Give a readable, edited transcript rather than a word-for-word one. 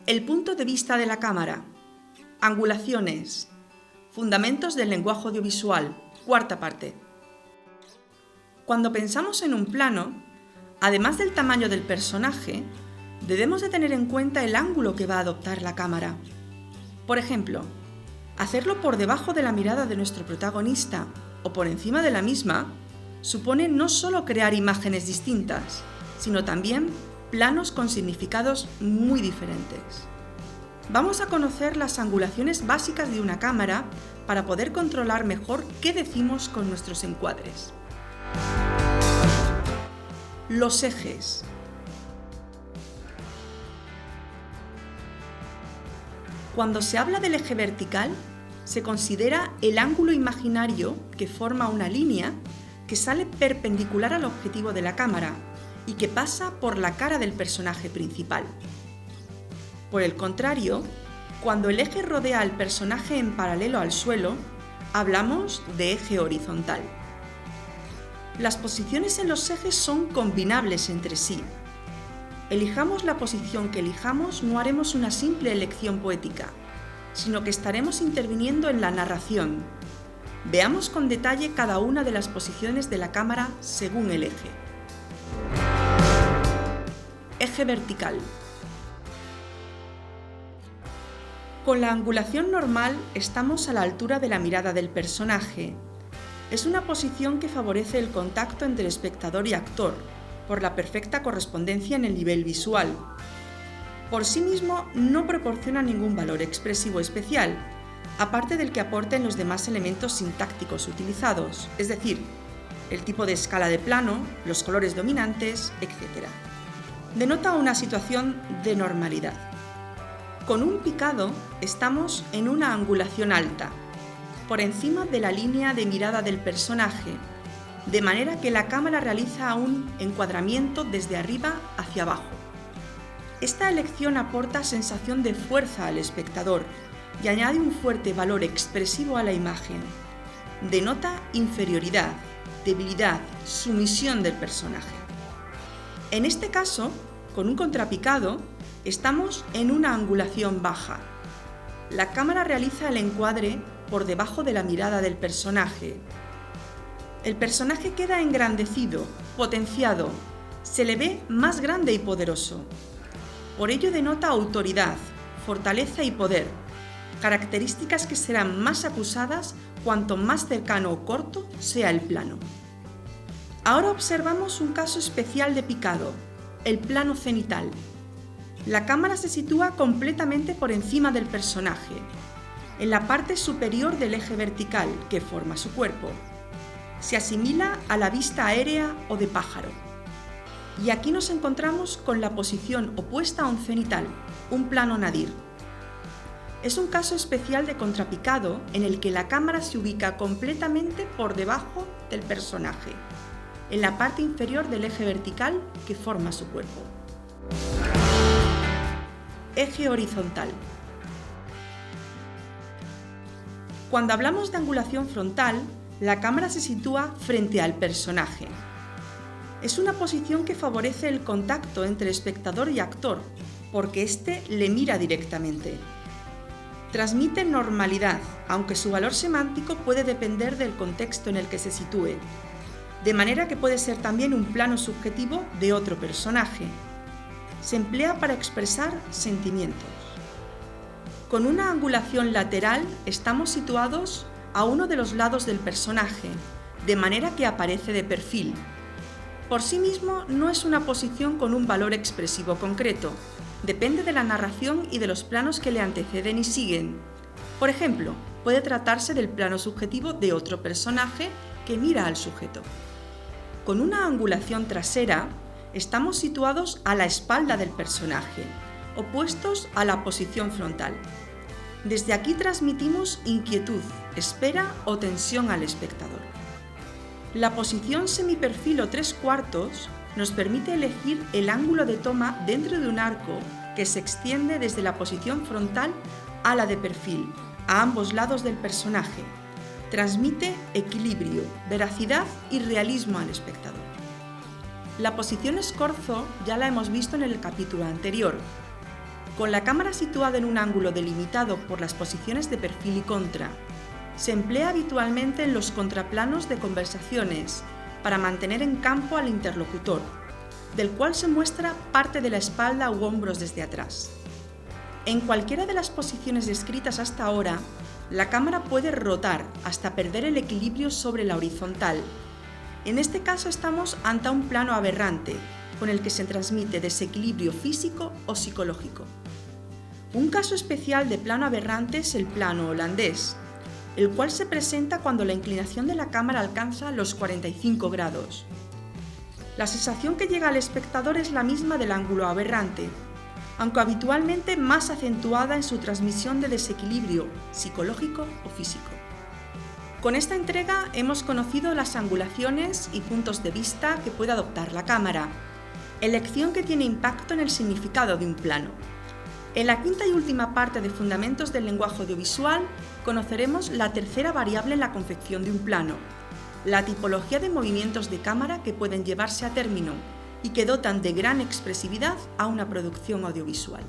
El punto de vista de la cámara. Angulaciones. Fundamentos del lenguaje audiovisual. Cuarta parte. Cuando pensamos en un plano, además del tamaño del personaje, debemos de tener en cuenta el ángulo que va a adoptar la cámara. Por ejemplo, hacerlo por debajo de la mirada de nuestro protagonista o por encima de la misma supone no solo crear imágenes distintas, sino también planos con significados muy diferentes. Vamos a conocer las angulaciones básicas de una cámara para poder controlar mejor qué decimos con nuestros encuadres. Los ejes. Cuando se habla del eje vertical, se considera el ángulo imaginario que forma una línea que sale perpendicular al objetivo de la cámara y que pasa por la cara del personaje principal. Por el contrario, cuando el eje rodea al personaje en paralelo al suelo, hablamos de eje horizontal. Las posiciones en los ejes son combinables entre sí. Elijamos la posición que elijamos, no haremos una simple elección poética, sino que estaremos interviniendo en la narración. Veamos con detalle cada una de las posiciones de la cámara según el eje. Eje vertical. Con la angulación normal estamos a la altura de la mirada del personaje. Es una posición que favorece el contacto entre espectador y actor, por la perfecta correspondencia en el nivel visual. Por sí mismo no proporciona ningún valor expresivo especial, aparte del que aporten los demás elementos sintácticos utilizados, es decir, el tipo de escala de plano, los colores dominantes, etc. Denota una situación de normalidad. Con un picado estamos en una angulación alta, por encima de la línea de mirada del personaje, de manera que la cámara realiza un encuadramiento desde arriba hacia abajo. Esta elección aporta sensación de fuerza al espectador y añade un fuerte valor expresivo a la imagen. Denota inferioridad, debilidad, sumisión del personaje. En este caso, con un contrapicado, estamos en una angulación baja. La cámara realiza el encuadre por debajo de la mirada del personaje. El personaje queda engrandecido, potenciado, se le ve más grande y poderoso. Por ello denota autoridad, fortaleza y poder, características que serán más acusadas cuanto más cercano o corto sea el plano. Ahora observamos un caso especial de picado, el plano cenital. La cámara se sitúa completamente por encima del personaje, en la parte superior del eje vertical que forma su cuerpo. Se asimila a la vista aérea o de pájaro. Y aquí nos encontramos con la posición opuesta a un cenital, un plano nadir. Es un caso especial de contrapicado en el que la cámara se ubica completamente por debajo del personaje, en la parte inferior del eje vertical que forma su cuerpo. Eje horizontal. Cuando hablamos de angulación frontal, la cámara se sitúa frente al personaje. Es una posición que favorece el contacto entre espectador y actor, porque éste le mira directamente. Transmite normalidad, aunque su valor semántico puede depender del contexto en el que se sitúe, de manera que puede ser también un plano subjetivo de otro personaje. Se emplea para expresar sentimientos. Con una angulación lateral estamos situados a uno de los lados del personaje, de manera que aparece de perfil. Por sí mismo no es una posición con un valor expresivo concreto, depende de la narración y de los planos que le anteceden y siguen. Por ejemplo, puede tratarse del plano subjetivo de otro personaje que mira al sujeto. Con una angulación trasera, estamos situados a la espalda del personaje, opuestos a la posición frontal. Desde aquí transmitimos inquietud, espera o tensión al espectador. La posición semiperfil o 3/4 nos permite elegir el ángulo de toma dentro de un arco que se extiende desde la posición frontal a la de perfil, a ambos lados del personaje. Transmite equilibrio, veracidad y realismo al espectador. La posición escorzo ya la hemos visto en el capítulo anterior. Con la cámara situada en un ángulo delimitado por las posiciones de perfil y contra, se emplea habitualmente en los contraplanos de conversaciones para mantener en campo al interlocutor, del cual se muestra parte de la espalda u hombros desde atrás. En cualquiera de las posiciones descritas hasta ahora, la cámara puede rotar hasta perder el equilibrio sobre la horizontal. En este caso estamos ante un plano aberrante, con el que se transmite desequilibrio físico o psicológico. Un caso especial de plano aberrante es el plano holandés, el cual se presenta cuando la inclinación de la cámara alcanza los 45 grados. La sensación que llega al espectador es la misma del ángulo aberrante, aunque habitualmente más acentuada en su transmisión de desequilibrio psicológico o físico. Con esta entrega hemos conocido las angulaciones y puntos de vista que puede adoptar la cámara, elección que tiene impacto en el significado de un plano. En la quinta y última parte de Fundamentos del lenguaje audiovisual conoceremos la tercera variable en la confección de un plano, la tipología de movimientos de cámara que pueden llevarse a término y que dotan de gran expresividad a una producción audiovisual.